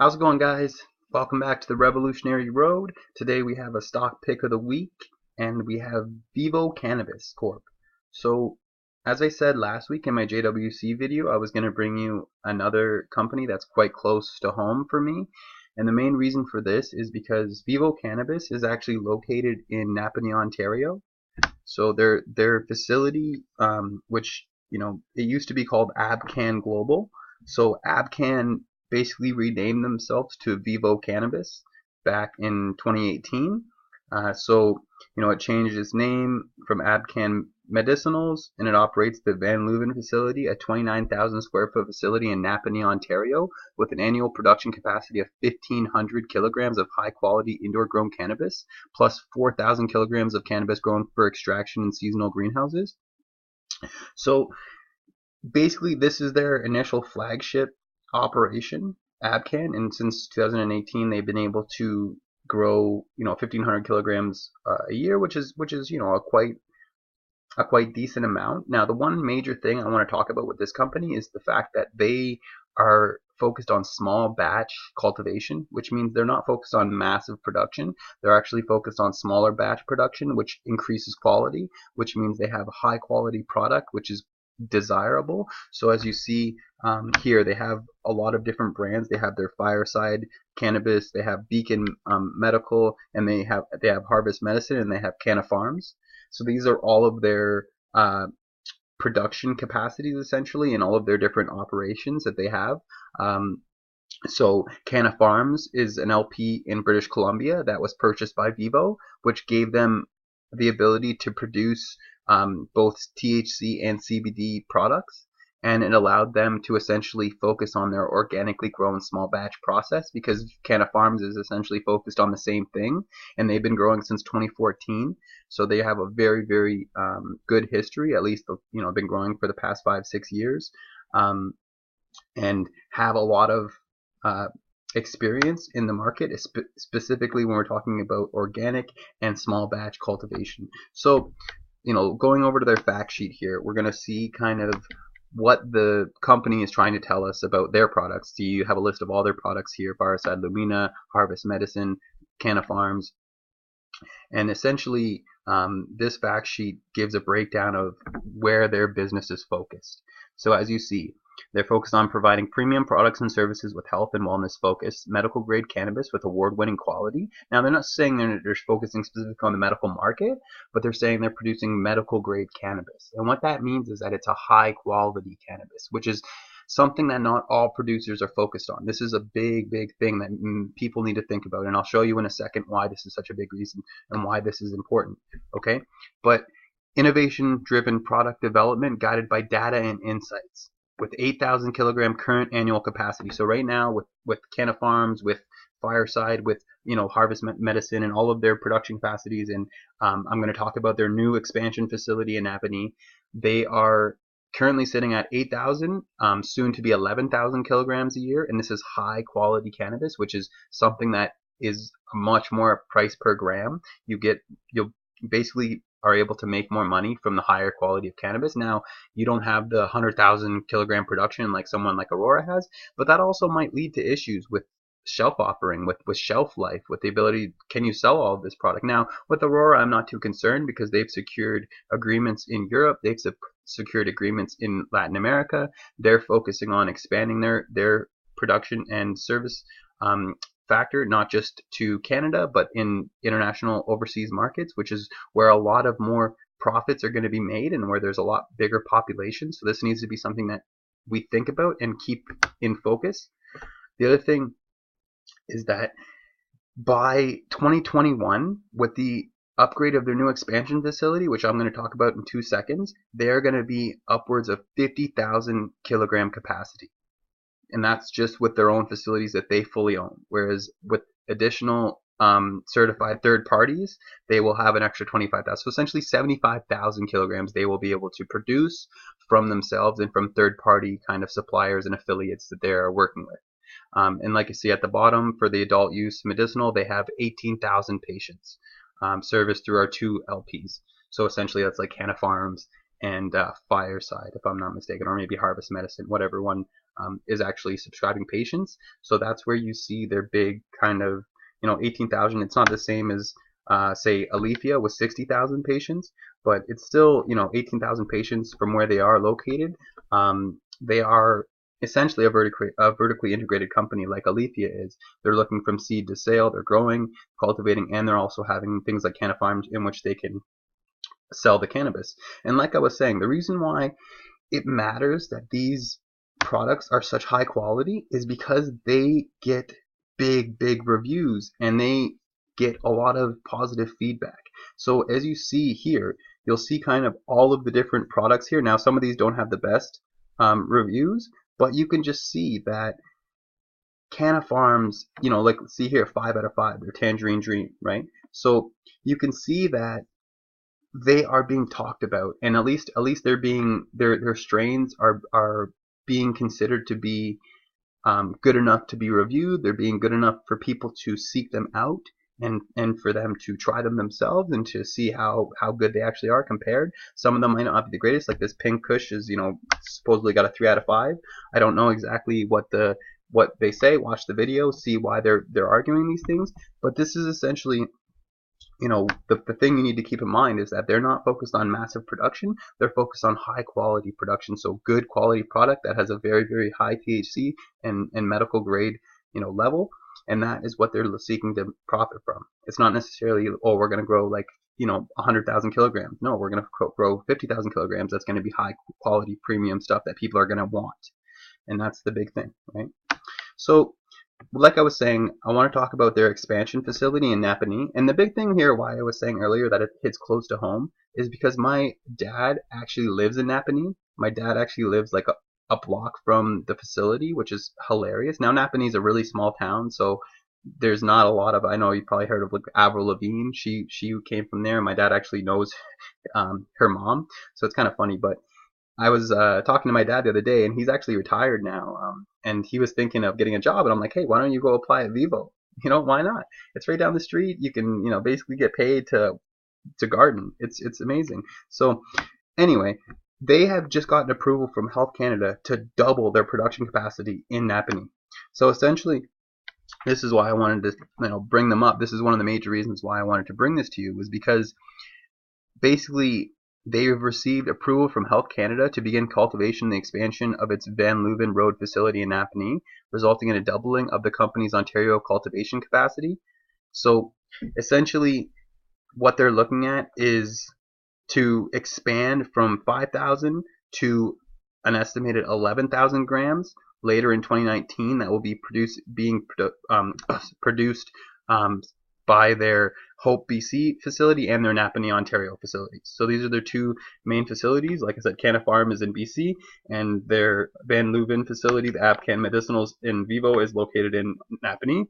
How's it going, guys? Welcome back to the Revolutionary Road. Today we have a stock pick of the week, and we have VIVO Cannabis Corp. So, as I said last week in my JWC video, I was going to bring you another company that's quite close to home for me. And the main reason for this is because VIVO Cannabis is actually located in Napanee, Ontario. So their facility, which it used to be called Abcan Global. So Abcan basically renamed themselves to VIVO Cannabis back in 2018. It changed its name from Abcan Medicinals, and it operates the Van Leuven facility, a 29,000 square foot facility in Napanee, Ontario, with an annual production capacity of 1,500 kilograms of high quality indoor grown cannabis, plus 4,000 kilograms of cannabis grown for extraction in seasonal greenhouses. So basically, this is their initial flagship operation, Abcan, and since 2018 they've been able to grow 1,500 kilograms a year, which is a quite decent amount. Now, the one major thing I want to talk about with this company is the fact that they are focused on small batch cultivation, which means they're not focused on massive production. They're actually focused on smaller batch production, which increases quality, which means they have a high quality product, which is desirable. So as you see here, they have a lot of different brands. They have their Fireside Cannabis, they have Beacon Medical, and they have Harvest Medicine, and they have Canna Farms. So these are all of their production capacities essentially, and all of their different operations that they have. So Canna Farms is an LP in British Columbia that was purchased by VIVO, which gave them the ability to produce both THC and CBD products, and it allowed them to essentially focus on their organically grown small batch process, because Canna Farms is essentially focused on the same thing, and they've been growing since 2014. So they have a very, very good history, at least been growing for the past 5-6 years, and have a lot of experience in the market, specifically when we're talking about organic and small batch cultivation. So, going over to their fact sheet here, we're going to see kind of what the company is trying to tell us about their products. So you have a list of all their products here: Fireside Lumina, Harvest Medicine, Canna Farms. And essentially, this fact sheet gives a breakdown of where their business is focused. So as you see, they're focused on providing premium products and services with health and wellness focus, medical grade cannabis with award-winning quality. Now, they're not saying they're focusing specifically on the medical market, but they're saying they're producing medical grade cannabis. And what that means is that it's a high quality cannabis, which is something that not all producers are focused on. This is a big, big thing that people need to think about, and I'll show you in a second why this is such a big reason and why this is important. Okay, but innovation-driven product development guided by data and insights, with 8,000 kilogram current annual capacity. So right now, with Canna Farms, with Fireside, with Harvest Medicine, and all of their production capacities, and I'm going to talk about their new expansion facility in Napanee. They are currently sitting at 8,000, soon to be 11,000 kilograms a year, and this is high quality cannabis, which is something that is much more price per gram. You'll basically are able to make more money from the higher quality of cannabis. Now, you don't have the 100,000 kilogram production like someone like Aurora has, but that also might lead to issues with shelf offering, with shelf life, with the ability, can you sell all of this product? Now, with Aurora, I'm not too concerned because they've secured agreements in Europe, they've secured agreements in Latin America. They're focusing on expanding their production and service factor, not just to Canada, but in international overseas markets, which is where a lot of more profits are going to be made and where there's a lot bigger population. So this needs to be something that we think about and keep in focus. The other thing is that by 2021, with the upgrade of their new expansion facility, which I'm going to talk about in 2 seconds, they're going to be upwards of 50,000 kilogram capacity. And that's just with their own facilities that they fully own. Whereas with additional certified third parties, they will have an extra 25,000. So essentially 75,000 kilograms they will be able to produce from themselves and from third party kind of suppliers and affiliates that they are working with. And like you see at the bottom, for the adult use medicinal, they have 18,000 patients serviced through our 2 LPs. So essentially that's like Canna Farms and Fireside, if I'm not mistaken, or maybe Harvest Medicine, whatever one is actually subscribing patients. So that's where you see their big kind of, 18,000. It's not the same as say Aleafia with 60,000 patients, but it's still, 18,000 patients from where they are located. They are essentially a vertically integrated company like Aleafia is. They're looking from seed to sale. They're growing, cultivating, and they're also having things like canna farms in which they can sell the cannabis. And like I was saying, the reason why it matters that these products are such high quality is because they get big reviews and they get a lot of positive feedback. So as you see here, you'll see kind of all of the different products here. Now some of these don't have the best reviews, but you can just see that Canna Farms, like see here, 5 out of 5, they're Tangerine Dream, right? So you can see that they are being talked about, and at least they're being their strains are being considered to be good enough to be reviewed. They're being good enough for people to seek them out and for them to try them themselves and to see how good they actually are compared. Some of them might not be the greatest, like this Pink Kush is supposedly got a 3 out of 5. I don't know exactly what they say. Watch the video, see why they're arguing these things. But this is essentially, the thing you need to keep in mind is that they're not focused on massive production. They're focused on high quality production. So good quality product that has a very high THC and medical grade, level. And that is what they're seeking to profit from. It's not necessarily, oh, we're going to grow like, 100,000 kilograms. No, we're going to grow 50,000 kilograms. That's going to be high quality premium stuff that people are going to want. And that's the big thing, right? So like I was saying, I want to talk about their expansion facility in Napanee. And the big thing here, why I was saying earlier that it hits close to home, is because my dad actually lives in Napanee. My dad actually lives like a block from the facility, which is hilarious. Now Napanee is a really small town, so there's not a lot of, I know you probably heard of like Avril Lavigne. She came from there. My dad actually knows her mom, so it's kind of funny. But I was talking to my dad the other day, and he's actually retired now, and he was thinking of getting a job, and I'm like, hey, why don't you go apply at VIVO? Why not? It's right down the street. You can, basically get paid to garden. It's amazing. So anyway, they have just gotten approval from Health Canada to double their production capacity in Napanee. So essentially, this is why I wanted to, bring them up. This is one of the major reasons why I wanted to bring this to you, was because basically they have received approval from Health Canada to begin cultivation and the expansion of its Van Leuven Road facility in Napanee, resulting in a doubling of the company's Ontario cultivation capacity. So essentially what they're looking at is to expand from 5,000 to an estimated 11,000 grams later in 2019. That will be produced by their Hope, BC facility and their Napanee, Ontario facilities. So these are their two main facilities. Like I said, Canna Farm is in BC, and their Van Leuven facility, the Abcan Medicinals in VIVO, is located in Napanee.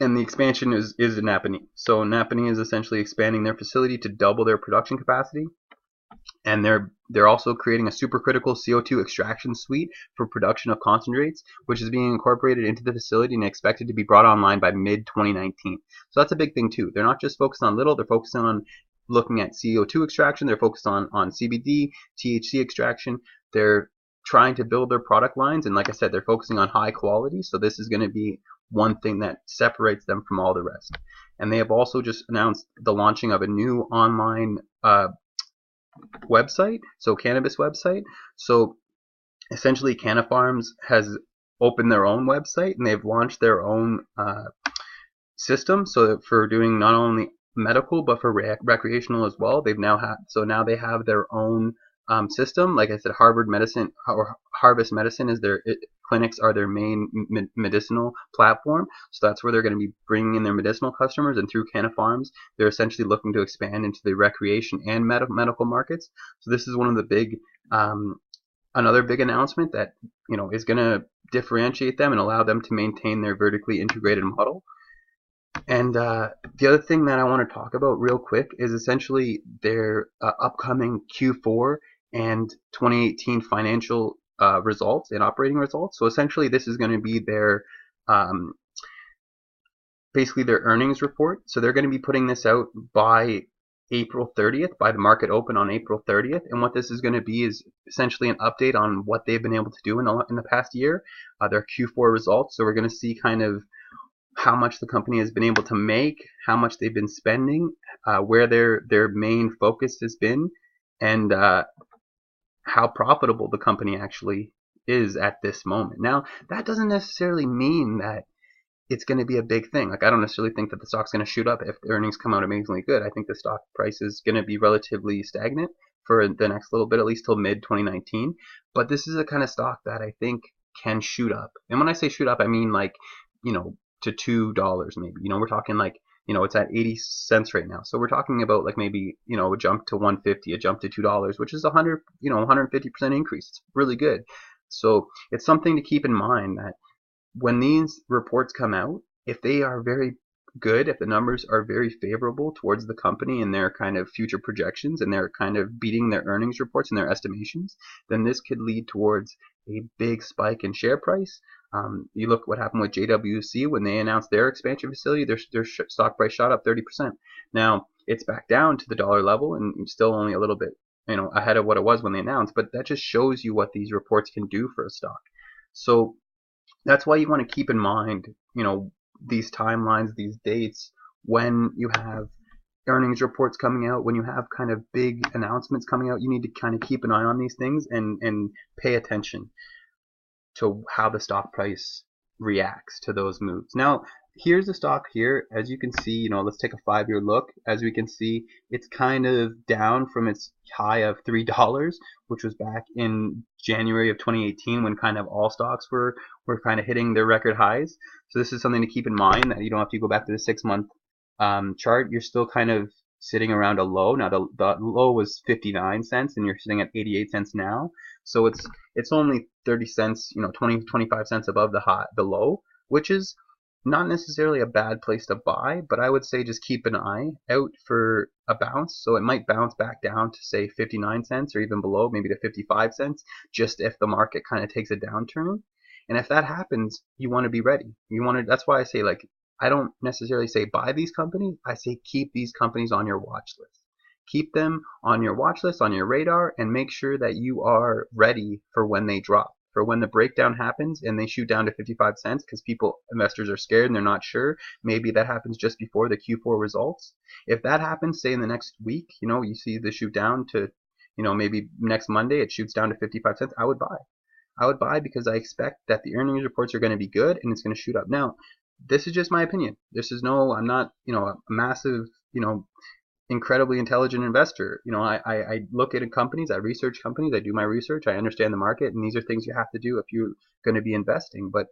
And the expansion is in Napanee. So Napanee is essentially expanding their facility to double their production capacity. And they're also creating a supercritical CO2 extraction suite for production of concentrates, which is being incorporated into the facility and expected to be brought online by mid-2019. So that's a big thing too. They're not just focused on little, they're focusing on looking at CO2 extraction, they're focused on CBD, THC extraction. They're trying to build their product lines, and like I said, they're focusing on high quality, so this is going to be one thing that separates them from all the rest. And they have also just announced the launching of a new online website, so cannabis website. So essentially Canna Farms has opened their own website, and they've launched their own system, so that for doing not only medical but for recreational as well. Now they have their own system. Like I said, Harvest Medicine is their clinics are their main medicinal platform. So that's where they're going to be bringing in their medicinal customers, and through Canna Farms, they're essentially looking to expand into the recreation and medical markets. So this is one of the big, another big announcement that is going to differentiate them and allow them to maintain their vertically integrated model. And the other thing that I want to talk about real quick is essentially their upcoming Q4 and 2018 financial results and operating results. So essentially this is going to be their basically their earnings report. So they're going to be putting this out by April 30th, by the market open on April 30th. And what this is going to be is essentially an update on what they've been able to do in the past year, their Q4 results. So we're going to see kind of how much the company has been able to make, how much they've been spending, where their main focus has been, and how profitable the company actually is at this moment. Now, that doesn't necessarily mean that it's going to be a big thing. Like, I don't necessarily think that the stock's going to shoot up if the earnings come out amazingly good. I think the stock price is going to be relatively stagnant for the next little bit, at least till mid 2019. But this is a kind of stock that I think can shoot up. And when I say shoot up, I mean like, to $2 maybe. We're talking like, it's at 80 cents right now. So we're talking about like maybe, a jump to 150, a jump to $2, which is 150% increase. It's really good. So it's something to keep in mind that when these reports come out, if they are very good, if the numbers are very favorable towards the company and their kind of future projections and they're kind of beating their earnings reports and their estimations, then this could lead towards a big spike in share price. You look what happened with JWC when they announced their expansion facility, their stock price shot up 30%. Now it's back down to the dollar level and still only a little bit ahead of what it was when they announced, but that just shows you what these reports can do for a stock. So that's why you want to keep in mind, these timelines, these dates, when you have earnings reports coming out, when you have kind of big announcements coming out, you need to kind of keep an eye on these things and pay attention to how the stock price reacts to those moves. Now, here's the stock here. As you can see, let's take a 5-year look. As we can see, it's kind of down from its high of $3, which was back in January of 2018 when kind of all stocks were kind of hitting their record highs. So this is something to keep in mind, that you don't have to go back to the 6-month chart. You're still kind of sitting around a low. Now the low was 59 cents and you're sitting at 88 cents now. So it's only 30 cents, 20, 25 cents above the low, which is not necessarily a bad place to buy, but I would say just keep an eye out for a bounce. So it might bounce back down to say 59 cents or even below, maybe to 55 cents, just if the market kind of takes a downturn. And if that happens, you want to be ready. That's why I say, like, I don't necessarily say buy these companies. I say keep these companies on your watch list. Keep them on your watch list, on your radar, and make sure that you are ready for when they drop. For when the breakdown happens and they shoot down to 55 cents because investors are scared and they're not sure. Maybe that happens just before the Q4 results. If that happens, say in the next week, you see the shoot down to, maybe next Monday it shoots down to 55 cents, I would buy. I would buy because I expect that the earnings reports are going to be good and it's going to shoot up. Now, this is just my opinion. I'm not, a massive, incredibly intelligent investor. I look at companies, I research companies, I do my research, I understand the market, and these are things you have to do if you're going to be investing. But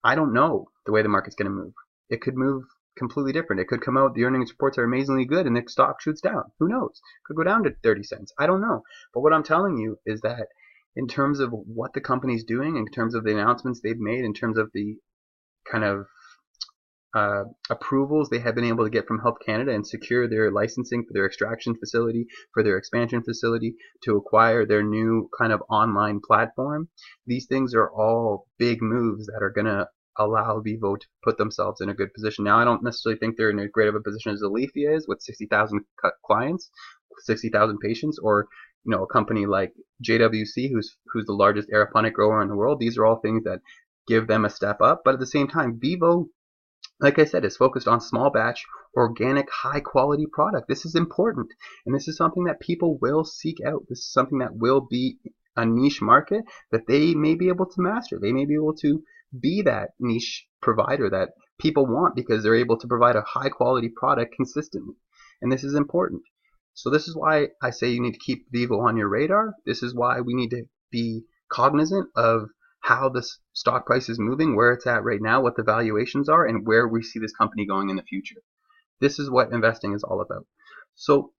I don't know the way the market's going to move. It could move completely different. It could come out, the earnings reports are amazingly good, and the stock shoots down. Who knows? It could go down to 30 cents. I don't know. But what I'm telling you is that in terms of what the company's doing, in terms of the announcements they've made, in terms of the kind of approvals they have been able to get from Health Canada and secure their licensing for their extraction facility, for their expansion facility, to acquire their new kind of online platform. These things are all big moves that are going to allow VIVO to put themselves in a good position. Now, I don't necessarily think they're in as great of a position as Aleafia is with 60,000 clients, 60,000 patients, or a company like JWC, who's the largest aeroponic grower in the world. These are all things that give them a step up. But at the same time, VIVO, like I said, is focused on small batch, organic, high quality product. This is important. And this is something that people will seek out. This is something that will be a niche market that they may be able to master. They may be able to be that niche provider that people want because they're able to provide a high quality product consistently. And this is important. So this is why I say you need to keep VIVO on your radar. This is why we need to be cognizant of how the stock price is moving, where it's at right now, what the valuations are, and where we see this company going in the future. This is what investing is all about. So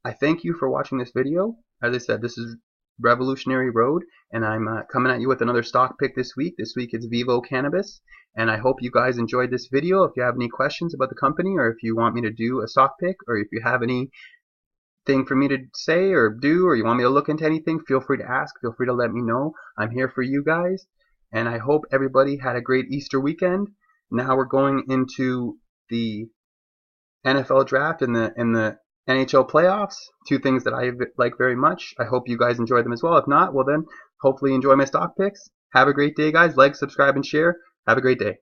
I thank you for watching this video. As I said, this is Revolutionary Road, and I'm coming at you with another stock pick this week. This week it's VIVO Cannabis, and I hope you guys enjoyed this video. If you have any questions about the company, or if you want me to do a stock pick, or if you have any thing for me to say or do, or you want me to look into anything, feel free to ask. Feel free to let me know. I'm here for you guys, and I hope everybody had a great Easter weekend. Now we're going into the NFL draft and the NHL playoffs, two things that I like very much. I hope you guys enjoy them as well. If not, well then, hopefully enjoy my stock picks. Have a great day, guys. Like, subscribe, and share. Have a great day.